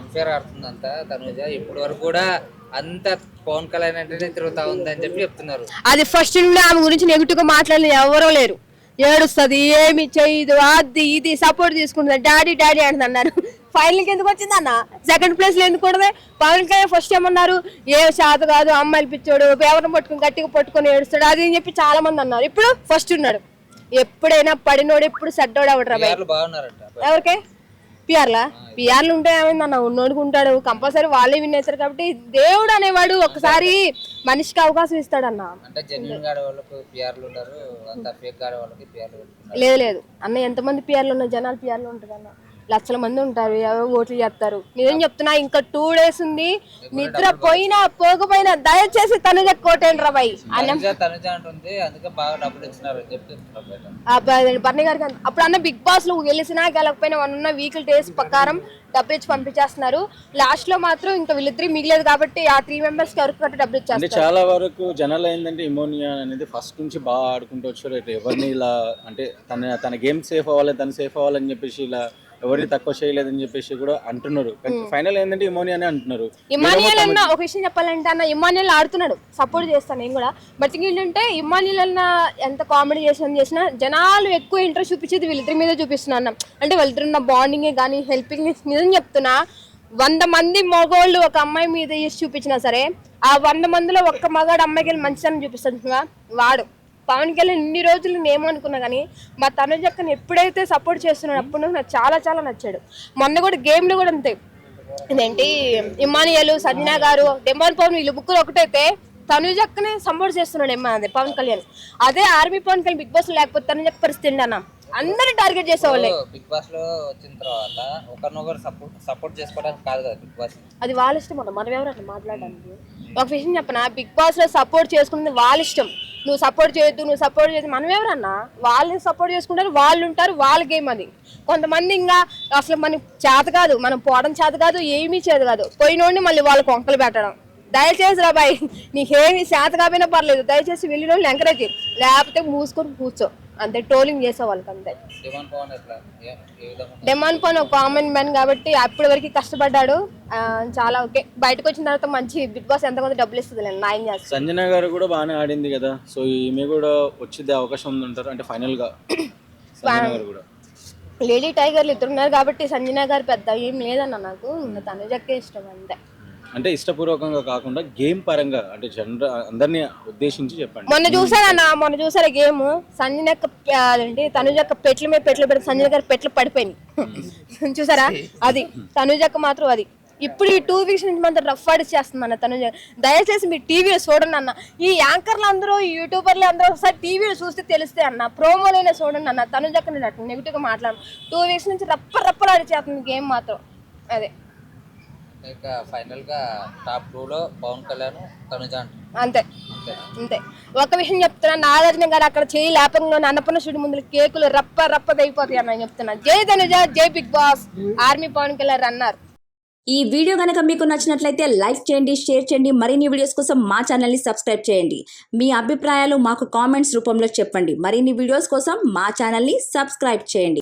Unfair ఆడుతుందంట Tanuja. ఇప్పటి వరకు కూడా అంత పవన్ కళ్యాణ్ అంటేనే తిరుగుతా ఉందని చెప్పి చెప్తున్నారు. అది ఫస్ట్ నుండి ఆమె గురించి నెగిటివ్ గా మాట్లాడిన ఎవరో లేరు. ఏడుస్తుంది, ఏమి చేయదు, అది ఇది సపోర్ట్ తీసుకుంటుంది, డాడీ డాడీ అంటున్నారు. ఫైనల్కి ఎందుకు వచ్చింది అన్న? సెకండ్ ప్లేస్ లో ఎందుకు కూడదు? పవన్ కళ్యాణ్ ఫస్ట్ ఏమన్నారు, ఏ శాత కాదు, అమ్మాయిలు పిచ్చోడు, ఎవరిని పట్టుకుని గట్టిగా పట్టుకొని ఏడుస్తాడు అది అని చెప్పి చాలా మంది అన్నారు. ఇప్పుడు ఫస్ట్ ఉన్నాడు. ఎప్పుడైనా పడినోడు ఎప్పుడు సెడ్డోడు అవడు రా. బాగున్నారంట ఎవరికే? పిఆర్లు ఉంటే ఏమైందన్న, ఉన్నోడుకు ఉంటాడు కంపల్సరీ, వాళ్ళే విన్ అవుతారు. కాబట్టి దేవుడు అనేవాడు ఒకసారి మనిషికి అవకాశం ఇస్తాడన్న. లేదు అన్న, ఎంతమంది పిఆర్లు ఉన్నారు? జనాలు పిఆర్లు ఉంటారు అన్న, లక్షల మంది ఉంటారు, ఎవరో ఓట్లు చేస్తారు. నేనేం చెప్తున్నా, ఇంకా 2 days ఉంది. నిద్ర పోయినా పోకపోయినా దయచేసి తనుజ కోటేండి రా బాయ్. బర్నీ గారికి అప్పుడు అన్న బిగ్ బాస్ లో గెలిచినా గెలకపోయినా ఉన్న వీక్లీ డేస్ ప్రకారం డబ్బులు ఇచ్చి పంపించేస్తున్నారు. లాస్ట్ లో మాత్రం ఇంకా వీళ్ళిద్దరు మిగిలేదు కాబట్టి ఆ 3 members కి ఎవరికి కట్టి డబ్బులు ఇచ్చేస్తారు. చాలా వరకు జనాలు ఏంటంటే ఇమోనియా అనేది ఫస్ట్ నుంచి బాగా ఆడుకుంటూ వచ్చారు. ఎవరిని ఇలా అంటే తన గేమ్ సేఫ్ అవ్వాలి, తను సేఫ్ అవ్వాలని చెప్పేసి ఇలా ఎవరిని తక్కువ చేయలేదని చెప్పేసి కూడా అంటున్నారు. ఫైనల్ ఏంటంటే ఇమోనియానే అంటున్నారు. ఇమానియల్ అన్న ఒక విషయం చెప్పాలంటే అన్న, ఇమానియల్ ఆడుతున్నాడు, సపోర్ట్ చేస్తాను నేను కూడా. బట్ ఏంటంటే ఇమానియల్ అన్న ఎంత కామెడీ చేసినా జనాలు ఎక్కువ ఇంట్రెస్ట్ చూపించేది వీళ్ళిద్దరి మీద చూపిస్తున్నా అన్న. అంటే వాళ్ళిద్దరున్న బాండింగే కానీ హెల్పింగ్ నిజం చెప్తున్నా. 100 మంది మగవాళ్ళు ఒక అమ్మాయి మీద చూపించినా సరే, ఆ 100 మందిలో ఒక్క మగాడు అమ్మాయికి వెళ్ళి మంచితనం చూపిస్తాడు వాడు. పవన్ కళ్యాణ్ ఇన్ని రోజులు నేను అనుకున్నా కానీ మా తనుజ అక్కని ఎప్పుడైతే సపోర్ట్ చేస్తున్నాడు అప్పుడు నాకు చాలా చాలా నచ్చాడు. మొన్న కూడా గేమ్లో కూడా అంతే, ఇదేంటి ఇమానియల్, సంజన గారు, డెమాన్ పవన్ వీళ్ళు ముగ్గురు ఒకటైతే తనుజ అక్కనే సపోర్ట్ చేస్తున్నాడు పవన్ కళ్యాణ్. అదే army Pawan Kalyan Bigg Boss లో లేకపోతే తనుజ పరిస్థితి అన్న, అందరూ టార్గెట్ చేసేవాళ్ళే. బిగ్ బాస్ లో వచ్చిన తర్వాత ఒకరినొకరు సపోర్ట్ చేసుకోవడానికి కాదు కదా బిగ్ బాస్, అది వాళ్ళ ఇష్టం అన్న. మనం ఎవరు అట్లా మాట్లాడడానికి? ఒక విషయం చెప్పనా, బిగ్ బాస్ లో సపోర్ట్ చేసుకునేది వాళ్ళ ఇష్టం. నువ్వు సపోర్ట్ చేయొద్దు మనం ఎవరన్నా, వాళ్ళని సపోర్ట్ చేసుకుంటారు, వాళ్ళు ఉంటారు, వాళ్ళ గేమ్ అది. కొంతమంది ఇంకా అసలు మనకి చేత కాదు, మనం పోవడం చేత కాదు, ఏమీ చేత కాదు, పోయినోడిని మళ్ళీ వాళ్ళకి వంకలు పెట్టడం. దయచేసి రా బాయ్, నీకేమి చేత కాకపోయినా పర్లేదు, దయచేసి వెళ్ళిన వాళ్ళు ఎంకరేజ్, లేకపోతే మూసుకొని కూర్చో అంతే. ట్రోలింగ్ చేసే వాళ్ళకి అంతే. డెమాన్ పవన్ ఒక కామన్ మ్యాన్ కాబట్టి అప్పటి వరకు కష్టపడ్డాడు, చాలా ఓకే. బయటకు వచ్చిన తర్వాత మంచి బిగ్ బాస్ ఎంతమంది డబ్బులు ఇస్తుంది న్యాయం చేస్తారు. సంజన గారు కూడా బాగానే ఆడింది కదా, సో ఈమె కూడా వచ్చే అవకాశం ఉందంటారు అంటే ఫైనల్ గా? లేడీ టైగర్లు ఇద్దరు ఉన్నారు కాబట్టి సంజన గారు పెద్ద ఏం లేదన్న, నాకు తనుజకే ఇష్టం అంతే. అంటే ఇష్టపూర్వకంగా కాకుండా గేమ్ పరంగా అంటే జనరల్ అందరినీ ఉద్దేశించి చెప్పండి. మొన్న చూసారా గేమ్, సంజన అదేంటి తనుజక్క పెట్ల మీద పెట్లు పెడితే సంజన గారి పెట్లు పడిపోయినాయి చూసారా? అది తనుజక్క మాత్రం అది. ఇప్పుడు ఈ 2 weeks నుంచి మాత్రం రఫ్ చేస్తుంది అన్న తనుజ. దయచేసి మీరు టీవీలో చూడండి అన్న. ఈ యాంకర్లు అందరూ, ఈ యూట్యూబర్లు అందరూ ఒకసారి టీవీలో చూస్తే తెలిస్తే అన్న, ప్రోమోలైనా చూడండి అన్న. తనుజక్క నెగిటివ్ గా మాట్లాడు. 2 weeks నుంచి రప్పలాడిచేస్తుంది గేమ్ మాత్రం. అదే ఫైనల్ గా టాప్ 2 లో పవన్ కళ్యాణ్, తనుజ అంతే. ఒక విషయం చెప్తున్నా, నాగార్జున గారు అక్కడ చేయి లేపంలో అన్నపూర్ణ స్టూడియో ముందు కేకులు రప్పదైపోతాయి అన్న చెప్తున్నా. జై తనుజ, జై Bigg Boss, army Pawan Kalyan అన్నారు. ఈ వీడియో కనుక మీకు నచ్చినట్లయితే లైక్ చేయండి, షేర్ చేయండి. మరిన్ని వీడియోస్ కోసం మా ఛానల్ని సబ్స్క్రైబ్ చేయండి. మీ అభిప్రాయాలు మాకు కామెంట్స్ రూపంలో చెప్పండి. మరిన్ని వీడియోస్ కోసం మా ఛానల్ని సబ్స్క్రైబ్ చేయండి.